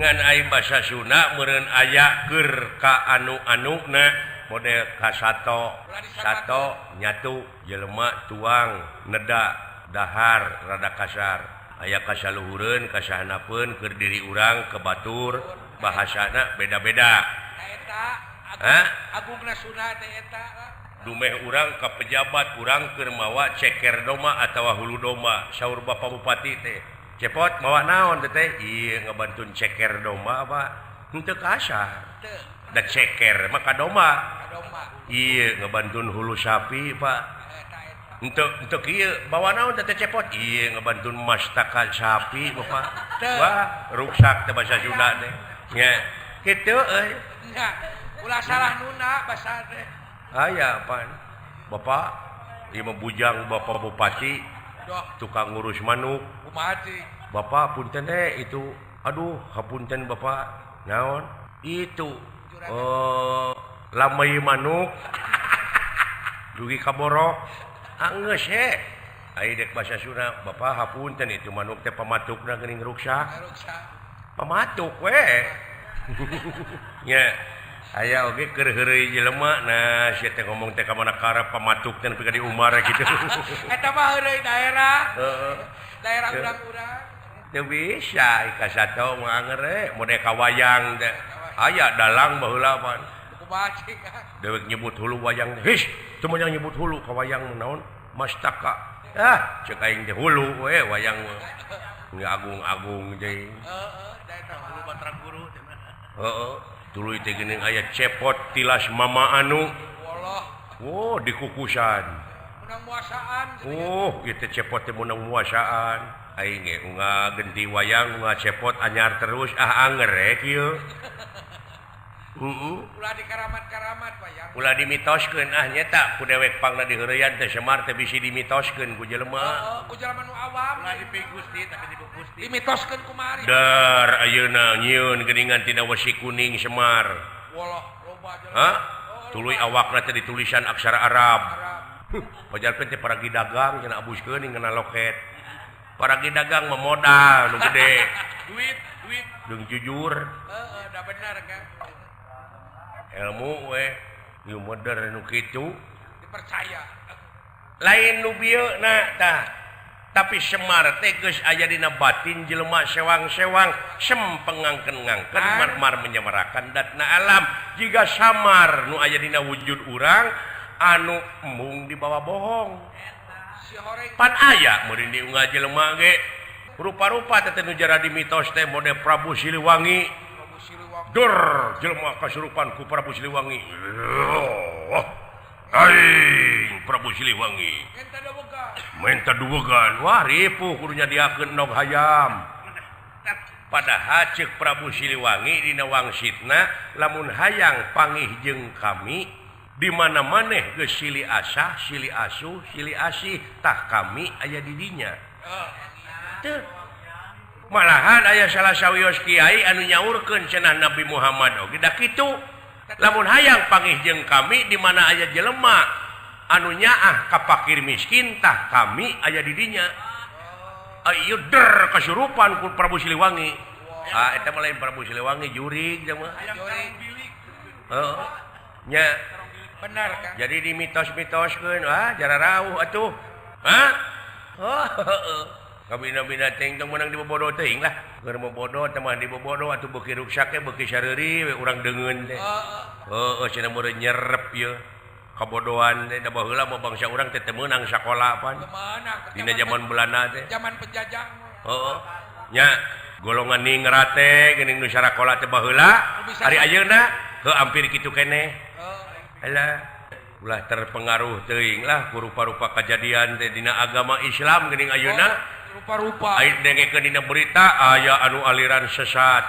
bahasa Sunda meureun aya keur ka anu-anuna model kasato nyatu jelema tuang neda dahar rada kasar aya kasaluhureun kasahanapeun keur diri urang ke batur bahasana beda-beda agungna Sunda teh eta dumeh urang ka pejabat urang keur mawa ceker doma atawa hulu doma saur Bapak Bupati teh cepot mawa naon teh ieu ngabantuin ceker doma apa henteu kasar da ceker maka doma ieu ngabantuin hulu sapi Pak untuk ieu bawa naon teh cepot ieu ngabantuin mastaka sapi Bapak wah ruksak teh bahasa Sunda teh nya kitu euy nya ulah salah nuna basa teh aya pan Bapak ieu mah bujang Bapak Bupati tukang ngurus manuk kumaha cing Bapak punten itu aduh hapunten Bapak naon itu lamai manuk dugi kaborok geus ai dek bahasa Sunda Bapak hapunten itu manuk teh pamatukna geuning ruksak pamatuk we nya aya oge keur heureuy jelema nah sia teh ngomong teh ka manakara pamatuk teh nepi ka di Umar kitu eta mah heureuy daerah daerah urang-urang teu bisa ka sato mah angere model kawayang teh aya dalang baheula pan kumaha cing dewek nyebut hulu wayang his teu moal nyebut hulu ka wayang naon mastaka ceuk aing teh hulu we wayang mah agung-agung jeung da eta hulu Batra Guru heeh tuluy teh geuning aya cepot tilas mama anu wallah oh dikukusan menang muasaan ieu teh cepot teh menang muasaan aing ge unga genti wayang unga cepot anyar terus anger kieu ulah dikaramat-karamat wayang ulah dimitoskeun nyata ku dewek pangna di heureuyan teh Semar teh bisi dimitoskeun ku jelema ku jelema nu awam ulah dipi Gusti tapi dipu Gusti dimitoskeun kumaha dar ayeuna nyieun geuningan tina wesi kuning Semar wallah loba jelema tuluy awakna teh ditulisan aksara Arab pajarkeun teh paragi dagang cenah abuskeun ninggalna loket paragi dagang memodal nu gede duit jeung jujur da bener kan ilmu we ieu modern nu kitu dipercaya lain nu bieuna tah tapi Semar teh geus aya dina batin jelema sewang-sewang sempengangkeun-ngangkeun mar menyemarakan datna alam jiga samar nu aya dina wujud urang anu mung dibawa bohong pan aya meureun diunggah jelema ge rupa-rupa teh nu jara di mitos teh model Prabu Siliwangi dur jelema kasurupan ku Prabu Siliwangi aing Prabu Siliwangi menta duwegan wah ripuh kudu nyadiakeun nog hayam padahal ceuk Prabu Siliwangi dina wangsitna lamun hayang pangih jeung kami di mana maneh geus silih asah silih asuh silih asih tah kami aya di dinya teu malahan aya salah sawios kiai anu nyaurkeun cenah Nabi Muhammad oge da kitu lamun hayang pangih jeung kami di mana aya jelema anu nyaah ka fakir miskin tah kami aya di dinya ieu der kasurupan ku Prabu Siliwangi eta mah lain Prabu Siliwangi jurig mah nya benar kan jadi di mitos-mitoskeun jara rawuh atuh kabina-bina teh tong meunang dibobodo teuing lah keur bobodo teh mah dibobodo atuh beuki ruksak teh beuki sareuri we urang deungeun teh cenah meureun nyerep ieu kabodohan teh da baheula mah bangsa urang teh teu meunang sakola pan dina zaman Belanda teh zaman penjajah nya golongan ningrat teh geuning nu sakola teh baheula ari ayeuna heuh ampir kitu keneh alah ulah terpengaruh teuing lah ku rupa-rupa kejadian teh dina agama Islam geuning ayeuna rupa-rupa aya dengekeun dina berita aya anu aliran sesat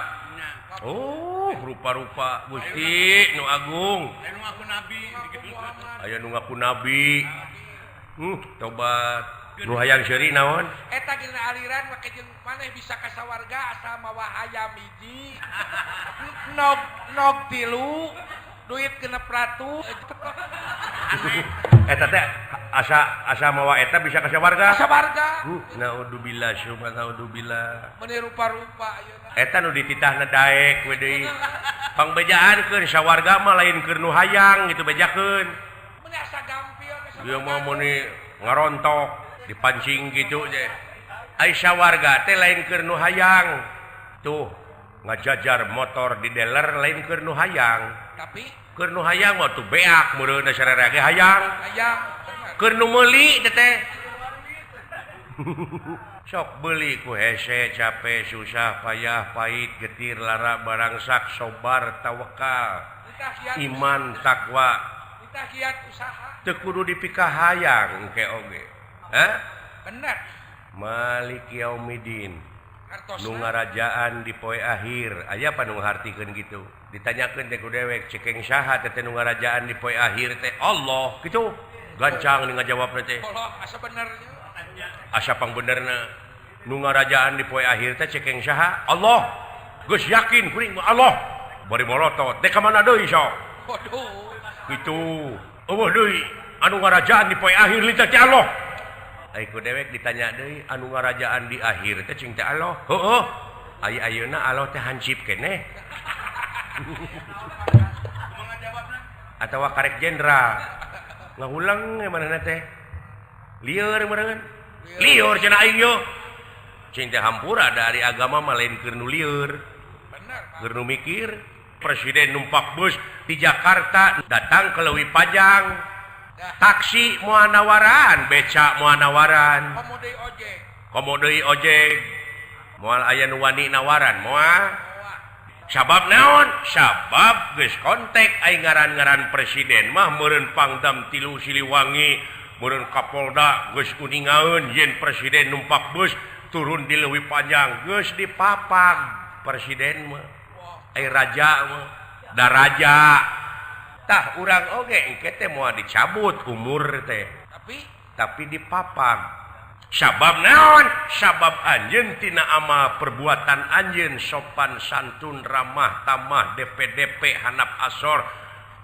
rupa-rupa Gusti nu agung aya nu ngaku nabi tobat nu hayang seuri naon eta dina aliran make jeung maneh bisa ka sawarga asal mawa hayam hiji nog tilu duit genep ratu. Eta teh asa mawa eta bisa kasih warga. Asa warga. Naudzubillah syukur naudzubillah. Meni rupa-rupa ayeuna. Eta nu dititahna daek we deui. Pangbejaankeun sawarga mah lain keur nu hayang gitu bejakeun. Meni asa gampil ke Ieu mah muni ngarontok dipancing gitu je. Ai sawarga teh lain keur nu hayang. Tuh ngajajar motor di dealer lain keur nu hayang. Tapi Keur nu hayang mah tuh beak meureunna sararea ge hayang. hayang. Keur nu meuli teh sok beli ku hese capek susah payah pahit getir lara barangsak sobar tawakal iman takwa Kita giat usaha. teu kudu dipikah hayang engke oge. Hah? Bener. Malik Yaumidin. Kartosna. Nu ngarajaan di poe akhir. Aya apa nu ngartikeun kitu? Ditanyakeun teh ku dewek cekeng saha teh nu ngarajaan di poe akhir teh Allah kitu. Gancang nih ngajawabna teh. Allah asa benernya. Asa pangbenerna nu ngarajaan di poe akhir teh cekeng saha? Allah. Geus yakin kuring Allah. Bari molotot. Teh ka mana deui sok? Waduh. Kitu. Eueuh deui anu ngarajaan di poe akhir lintah teh Allah. Ai ku dewek ditanya deui anu ngarajaan di akhir teh cing teh Allah. Heueuh. Ayeuna Allah teh hansip keneh. Atawa karek jenderal. Ngahulang manehna teh. Lieur meureun. Lieur cenah aing yo. Cing teh hampura dari agama mah lain keur nu lieur. Bener. Keur nu mikir. Presiden numpak bus di Jakarta datang ke Leuwi Pajang. Taksi moal nawaran, beca moal nawaran. Komodei ojek. Komo deui ojek. Moal aya nu wani nawaran moal. Sabab naon? Sabab geus kontek ai ngaran-ngaran presiden mah meureun Pangdam 3 Siliwangi, meureun Kapolda geus kuningaeun yen presiden numpak bus turun di Leuwi Pajang geus dipapag presiden mah. Ai raja mah da raja. Tah urang oge engke teh moal dicabut umur teh. Tapi dipapag. Sabab naon? Sabab anjeun tina amal perbuatan anjeun sopan santun ramah tamah DP handap asor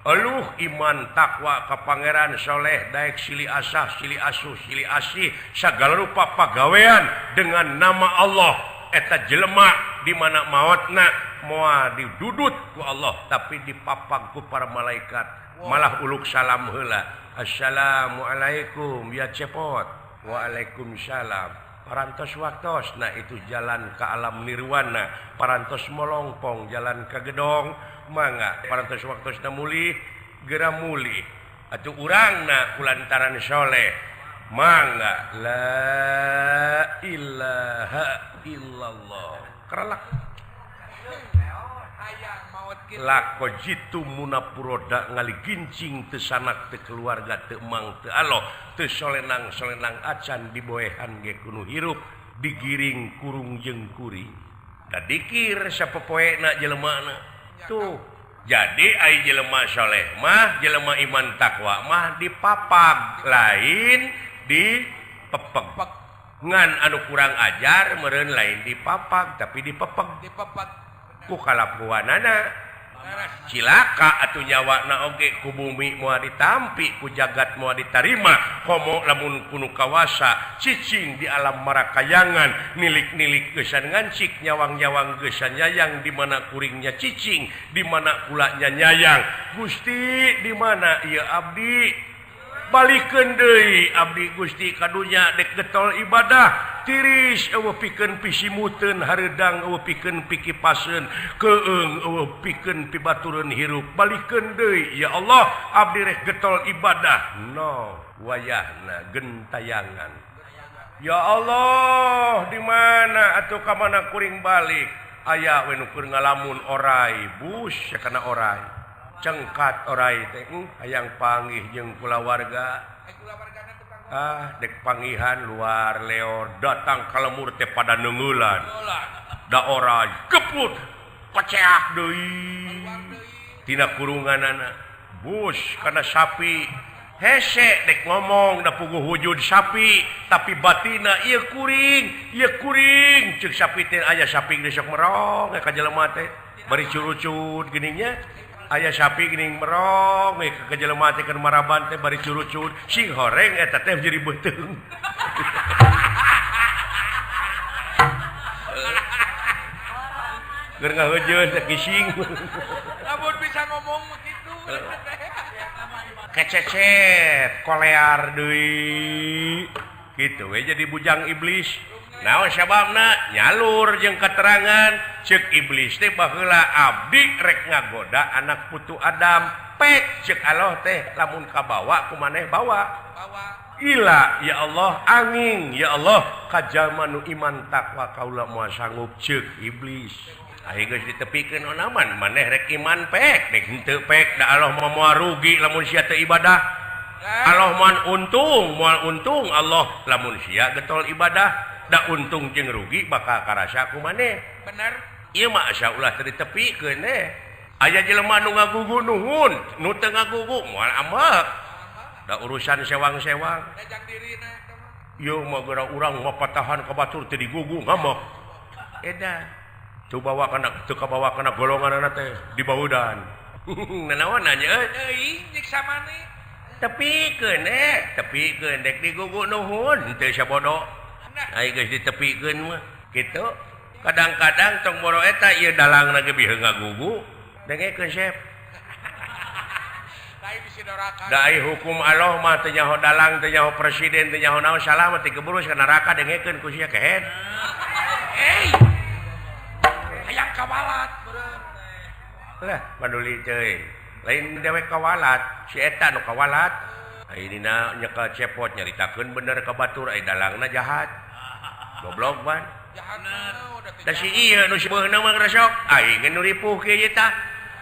eluh iman takwa ka Pangeran soleh daek sili asah sili asuh sili asih sagala rupa pagawean dengan nama Allah eta jelema di mana maotna moal didudut ku Allah tapi dipapag ku para malaikat malah uluk salam heula assalamualaikum ya cepot. Waalaikumsalam. Parantos waktos, nah itu jalan ke alam nirwana. Parantos molongpong jalan ke gedong, mangga. Parantos waktos na muli, gera muli. Atuh urangna kulantaran soleh, mangga. La ilaha illallah. Keralak. Lako jitu munapuroda ngali gincing teu sanak teu keluarga teu mang teu aloh teu solenang acan diboehan ge kudu hirup digiring kurung jeung kuring da dikir sapopoena jelemana tuh jadi ai jelema soleh mah jelema iman takwa mah dipapag lain dipepeg ngan anu kurang ajar meureun lain dipapag tapi dipepeg ku kalapuanana cilaka atuh nyawana oge ku bumi moal ditampi ku jagat moal ditarima komo lamun kuno kawasa cicing di alam marakayangan nilik-nilik geusan ngancik nyawang-nyawang geusan nyayang di mana kuringnya cicing di mana kulanya nyayang Gusti di mana ieu abdi balikeun deui abdi Gusti kadunya dek getol ibadah tiris eueuh pikeun pisimuteun hareudang eueuh pikeun pikipaseun keung eueuh pikeun pibatureun hirup balikeun deui ya Allah abdi rek getol ibadah no wayahna gentayangan ya Allah di mana atuh ka mana kuring balik aya we nu keur ngalamun orai bus sakana orai cengkat orai teh hayang panggih jeung kulawarga dek pangihan luar leor datang ka lemur teh pada neungulan da orai keput peceak deui tina kurunganana bus kana sapi hese dek ngomong da puguh wujud sapi tapi batina ieu kuring ceuk sapi teh aya sapi geus sok merong ka jelema teh bari curucut geuning nya Ayah sapi geuning merong ke jelema teh keur maraban teh bari curucun sing horeng eta teh jadi beuteung. Keur ngaheujeun teh kising. Lamun bisa ngomong begitu. Kececet kolear deui. Kitu we jadi bujang iblis. Naon sababna nyalur jeung keterangan ceuk iblis teh baheula abdi rek ngagoda anak putu Adam pek ceuk Allah teh lamun kabawa ku maneh bawa ila ya Allah angin ya Allah kajalma nu iman takwa kaula moal sanggup ceuk iblis aya geus ditepikeun onaman maneh rek iman pek dek henteu pek da Allah moal rugi lamun sia teu ibadah Allah moal untung Allah lamun sia getol ibadah da untung jeung rugi bakal karasa ku maneh. Bener. Ieu mah asyaulah teu ditepikeun aya jelema nu ngagugu nuhun, nu teu ngagugu moal amek. Da urusan sewang-sewang. Dajang dirina. Ieu mah geura urang mah patahan ka batur teu digugu ngamek. Edan. Teu bawa kana golonganna teh dibaudan. Nanaon nya euy nyiksa maneh. Tepikeun tepikeun dek digugu nuhun teu sabodo. Ai geus ditepikeun mah kitu. Kadang-kadang tong boro eta ieu dalangna ge biheung ngagugu dengekeun Syep. Lain bisi doraka. Da ai hukum Allah mah teu nyaho dalang, teu nyaho presiden, teu nyaho naon salah mah ti keburus ka neraka dengekeun ku sia kehead. Hayang kawalat beureum. Lah maduli teuing. Lain dewek kawalat, si eta nu kawalat. Ai dina nyekel cepot nyaritakeun bener ka batur ai dalangna jahat. Goblok ban. Da si ieu nu sibeuna mah resok, aing nu ripuh kieu ieu tah.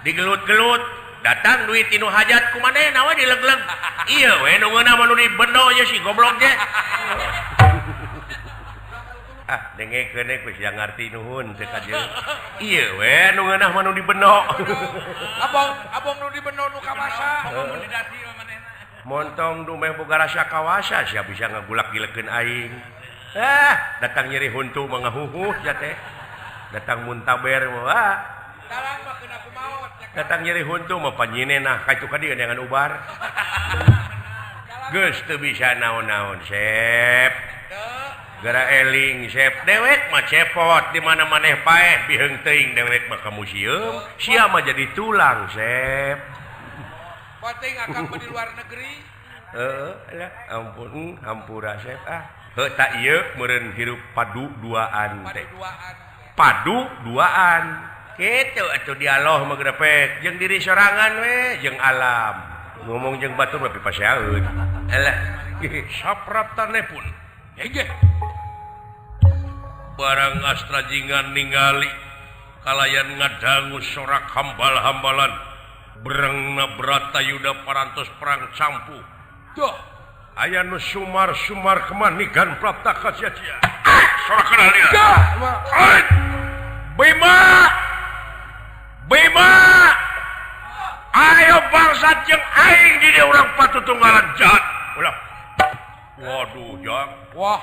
Digelut-gelut, datang duit tinu hajat ku manehna we dilegleg. Ieu we nu ngeunah mah nu dibendo ye si goblok ge. Dengekeun ku sia ngarti nuhun teu ka jeul. Ieu we nu ngeunah mah nu dibendo. Abong nu dibendo nu kawasa. Abong di dasi manehna. Montong dumeh boga rasa kawasa sia bisa ngagulak-gilekeun aing. Datang nyeri huntu mah ngahuhuh ya teh. Datang muntaber mah Dalang mah kena kumaot. datang nyeri huntu mah panyinena kaitu ka dieu dengan ubar. Geus teu bisa naon-naon Sep. Gara eling Sep dewek mah cepot di mana maneh paeh biheung teuing dewek mah ka museum sia mah jadi tulang Sep. Penting akang di luar negeri. Alah ampun hampura Sep heuh tak ieu meureun hirup padu duaan teh. Padu duaan. Kitu atuh dialog mah grepek jeung diri sorangan we jeung alam. Ngomong jeung batur mah pipaseaeun. Alah sapratanepun. Hege. Barang astrajingan ningali kalayan ngadangu sorak hambal-hambalan berengna Bratayuda parantos perang campu. Duh, aya nu sumar-sumar kemanigan Prataka sia-sia. Sorakeun dia. Bima. Ayo bangsat jeung aing di dieu urang patutunggalan jahat. Ulah. Waduh, Jang. Wah,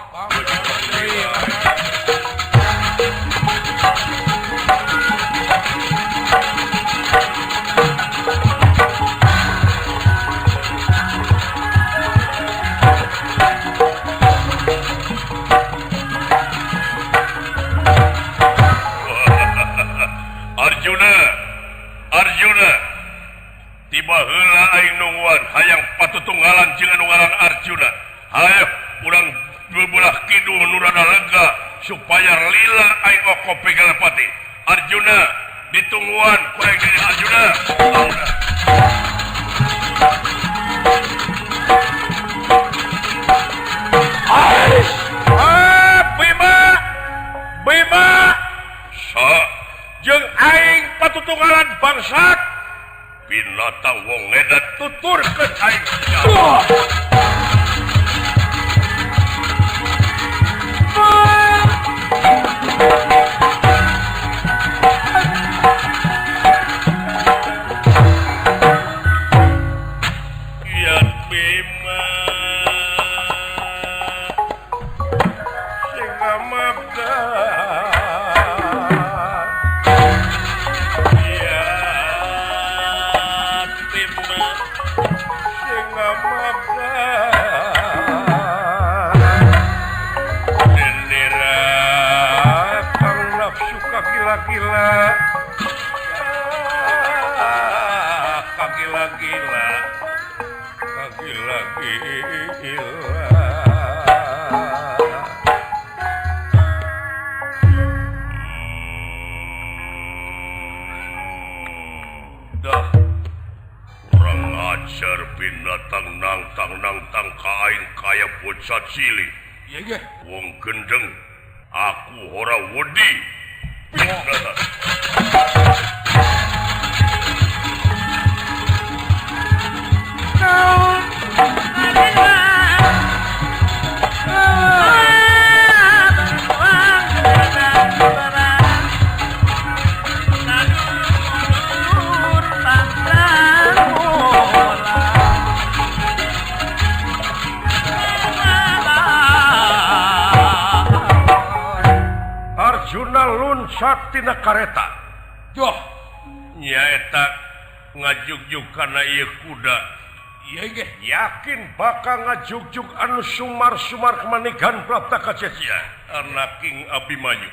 Arjuna. Tiba heula aing nungguan hayang patutunggalan jeung anu ngaran Arjuna. Hayo urang dua belah kidul nu rada lega supaya lila aing okopi galepati. Arjuna ditungguan ku aing jadi Arjuna. Bima. Sa jeung aing patutunggalan bangsat. Binatang wong edan tuturkeun aing. gila-gila gila-gila dah kurang ajar binatang nangtang kain kaya bocah cilik wong gendeng aku ora wedi Arjuna luncat tina kareta. Joh, nyaeta ngajug-jug kana ieu kuda. iya ge. Yakin bakal ngajug-jug anu sumar-sumar kemanigan prapta kacecia. Anaking Abimanyu.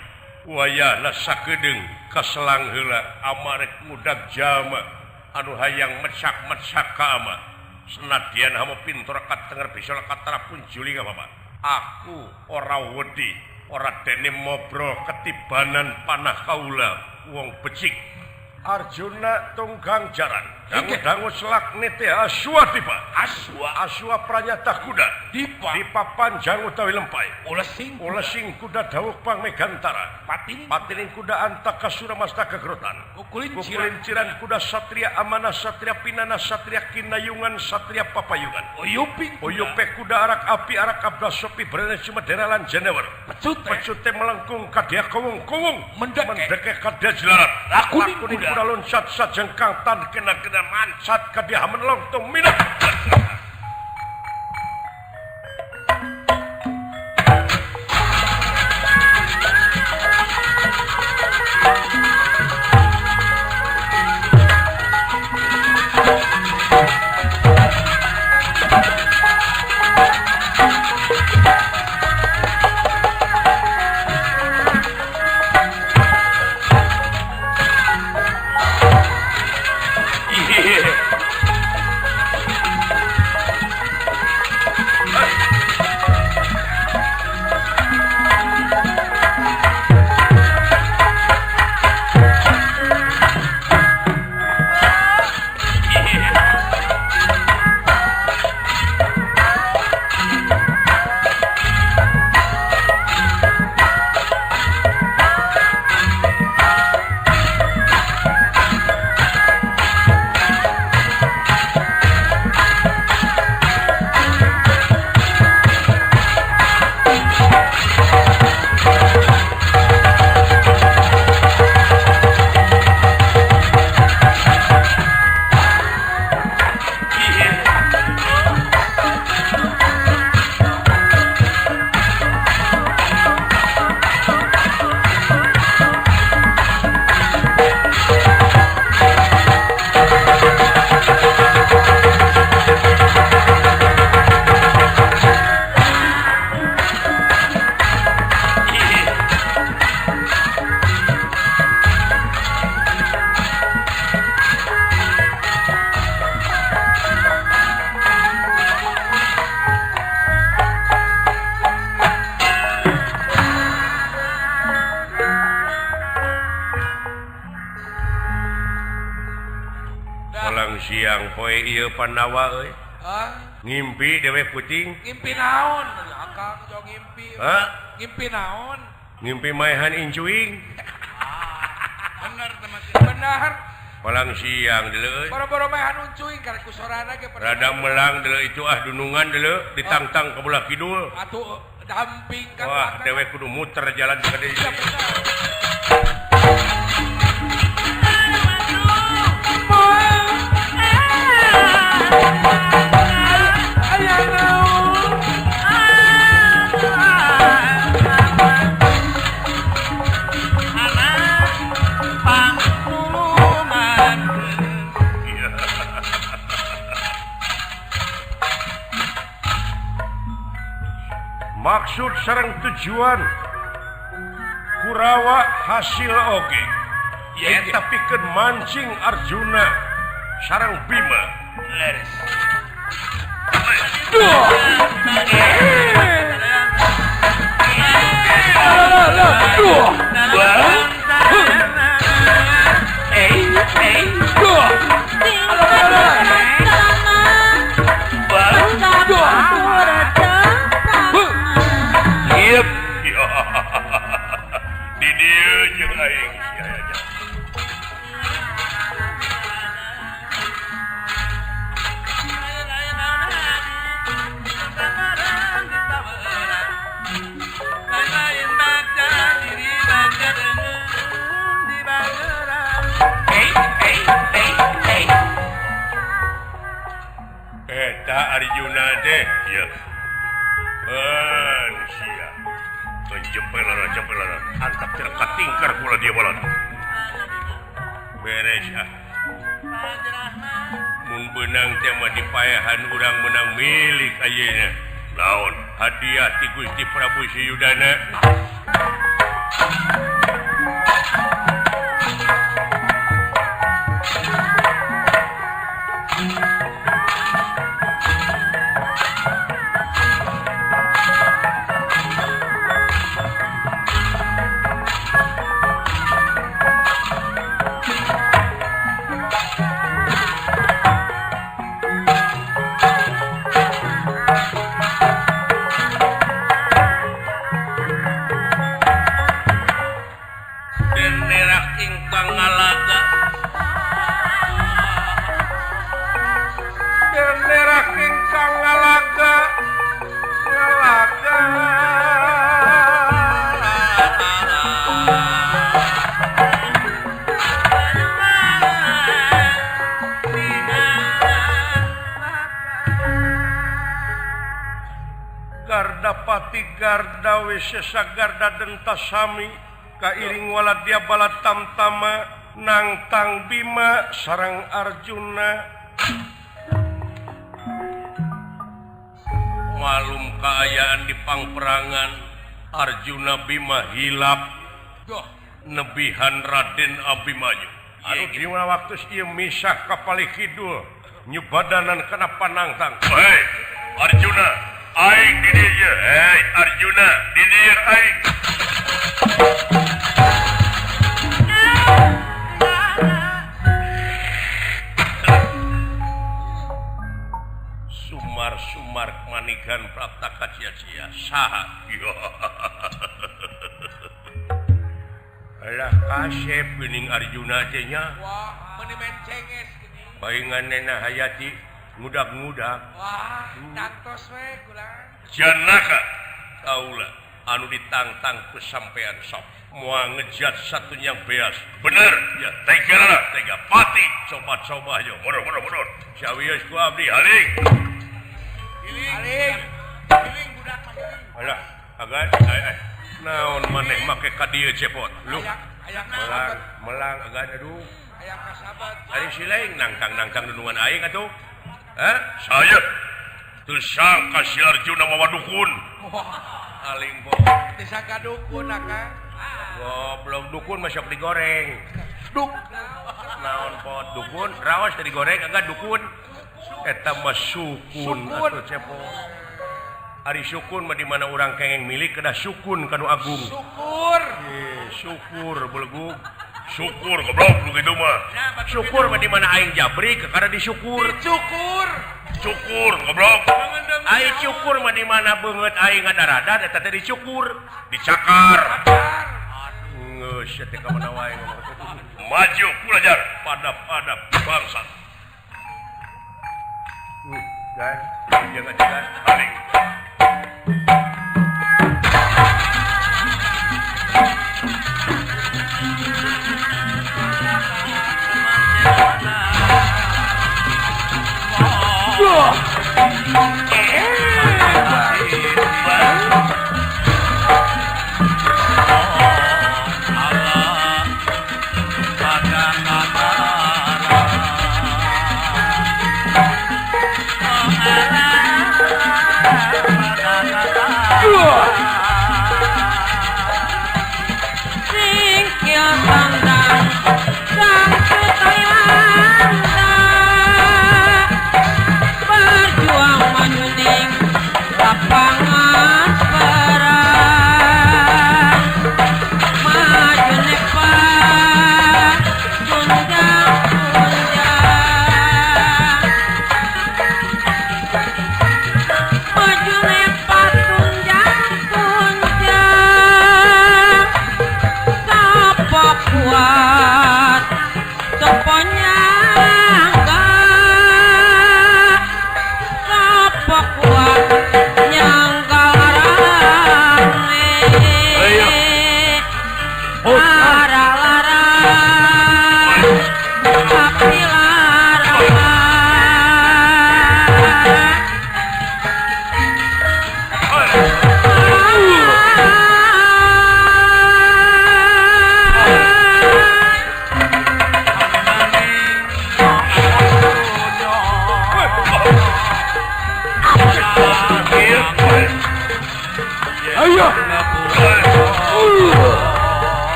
Wayahna sakedeung kaselang heula amarek mudag jalma anu hayang mecak-mecak ka ama. Senadyan hamo pintur katenger bisa katarapun juling apa. Aku ora wedi. Ora dene mobrol ketibanan panah kaula wong becik. Arjuna tunggang jaran dangu selak nete aswa tiba aswa pranyata kuda dipa panjang utawi lempai ulesing kuda dawuk pang megantara patining kuda antaka suramasta kegerutan kukulinciran kuda satria amanah satria pinana satria kinayungan satria papayungan oyupe kuda arak api arak abda sopi berene cuma deralan jenewer pecute melengkung kadia kowung mendeke kadia jelarat lakuning kuda loncat sajengkang tan kena mansat kadia menelongtung minat siang poe ieu Pandawa euy. Ngimpi dewe puting. Ngimpi naon? Akang jog ngimpi. Ngimpi naon? Ngimpi maehan incuing. Bener teman. Bener. Palang siang deuleu euy. Boro-boro maehan uncuing karek ku sorana ge. Rada melang deuleu itu dunungan deuleu ditangtang ke belah kidul. Atuh damping kan. Wah, dewe kudu muter jalan ka deui. Maksud sareng tujuan Kurawa hasil oge tapi ke mancing Arjuna sarang Bima di dia jeung aing eta Arjuna deh ya sia jempelan angkat cerkat tingkar pula dia balon beres ya mun benang tema dipayahan urang menang milik ayeuna naon hadiah ti Gusti Prabu Siyudana Gardapati Garda Wisesa Garda Dentasami kairing walad dia balat tamtama nangtang Bima sarang Arjuna malum keayaan di pangperangan Arjuna Bima hilap nebihan Raden Abimanyu anu dina waktu ieu misah ka Palikidul nyubadanan kana panangtang hei Arjuna aing di dieu hei Arjuna di dieu aing sumar manikan prataka cia-cia saha alah kasep geuning Arjuna teh nya wah meuni main cenges gini bainganna hayati ngudak-ngudak wah dantos we kulang janaka kaula anu ditantang kesampean sok moal ngejat satunya beas bener ya tega pati coba-coba aja mundur sawios ku abdi haling budak alah agan naon maneh make ka dieu cepot lu melang agan aduh aya kasabat ari silaing nangtang nunungan aing atuh saya tersangka si Arjuna mawa dukun aling po disangka dukun akang goblok dukun masuk digoreng duk naon pot dukun rawas digoreng agak dukun eta mah sukun atuh cepo ari sukun mah di mana urang kengeng milik kedah sukun kanu agung syukur belegug syukur goblok lu gitu mah syukur mah di mana aing jabri kakara disyukur syukur goblok aing syukur mah di mana beungeut aing ngadaradan eta teh disyukur dicakar geus teh ka mana wae maju pulajar padap bangsa guys jangan paling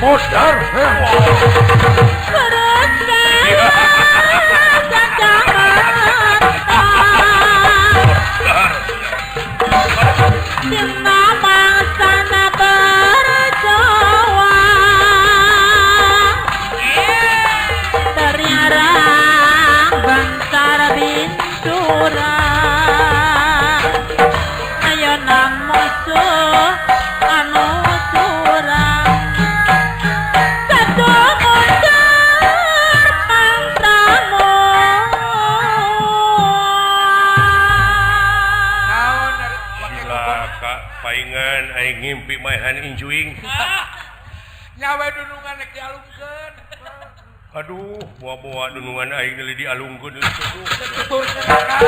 modar. Paingan aing ngimpi maehan injuing. Nyawa dunungan nek dialungkeun. Aduh, bawa-bawa dunungan aing deui dialungkeun deui tuh. Tuturkeun Kang.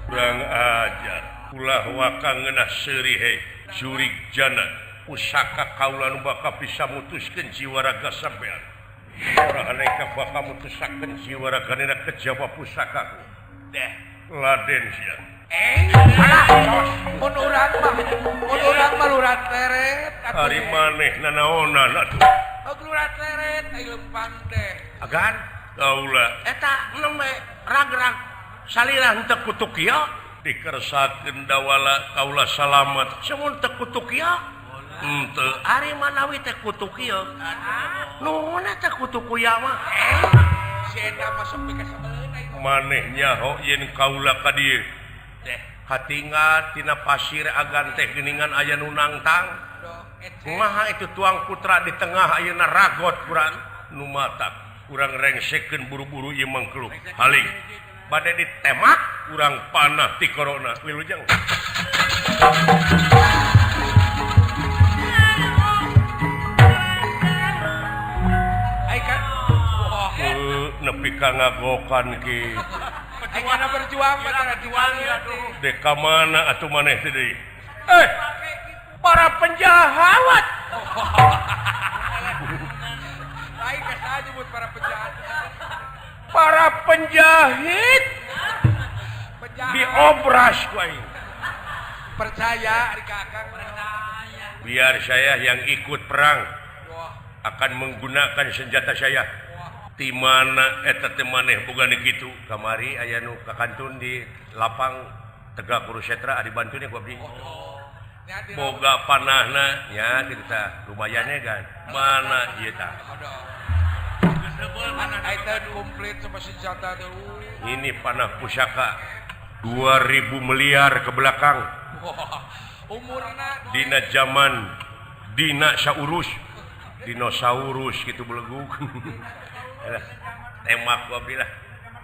Kurang ajar. Ulah wakang ngeunah seuri he. Jurig jana. Pusaka kaula nu bakal bisa mutuskeun jiwa raga sampean. Ora aneka bakal mutusakeun jiwa raganina kejaba pusakaku. Deh. Laden sia. Alah, mun urang mah lurat leret. Ari maneh nanaonan atuh. Lurat leret ai lempang teh. Agan kaula Eta nembe rag-rag salira henteu kutuk ieu dikersakeun dawala kaula salamat. samun teu kutuk ieu. Henteu Ari manawi teh kutuk ieu. Nuhun teh kutuk ieu mah. Si eta masuk pika sabeleun ai. maneh nyaho yen kaula ka dieu. Deh. Hatingat tina pasir agan teh geuningan aya nu nangtang. Kumaha itu tuang putra di tengah ayeuna ragot kurang nu matak. Urang rengsekeun buru-buru ieu mangkluk. Haling bade ditemak urang panah ti corona. Wilujeng. Ai kan. Wah, Nepi ka ngagokan ki. ai kana berjuang mah juang atuh. Dek ka mana atuh maneh teh deui? Para penjahat. Lain ka saja buat para penjahat. Para penjahit Penjahat. diobras ku aing. Percaya ari Kakang. Biar saya yang ikut perang Wah, akan menggunakan senjata saya. Di mana eta teh maneh boga kitu. Kamari aya nu kakantun di lapang Tegak Kurusetra adi bantuna ku abdi. Boga panahna nya kita lumayan kan. Mana ieu tah? ai teh komplit sama senjata teh. Ini panah pusaka 2000 miliar ke belakang. Wah, umurna Dina zaman dinosaurus dinosaurus gitu beleguk. Temak gua bilang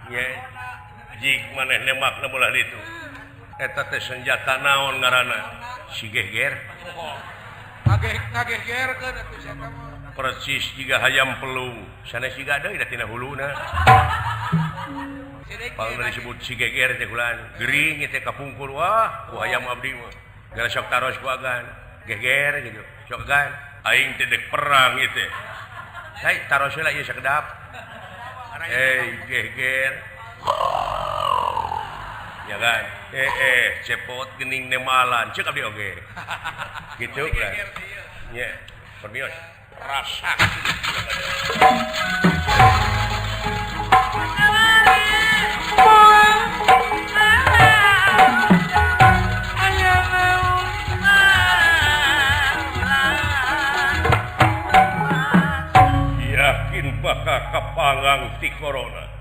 nya jig maneh nemakna bolah ditu eta teh senjata naon ngaranna si geger ngagegerkeun atuh sia mah. persis jiga hayam pelung sanes jiga deui da tina huluna paling disebut si geger teh kulan gering teh kapungkur wah ku hayam abdi mah gara sok taros ku agan geger gitu sok agan aing teh dek perang ieu teh hai taros heula ieu sakedap geger ya kan cepot gening nemalan cek abdi oge gitu kan nya permios rasa yakin bakal kapangang ti corona.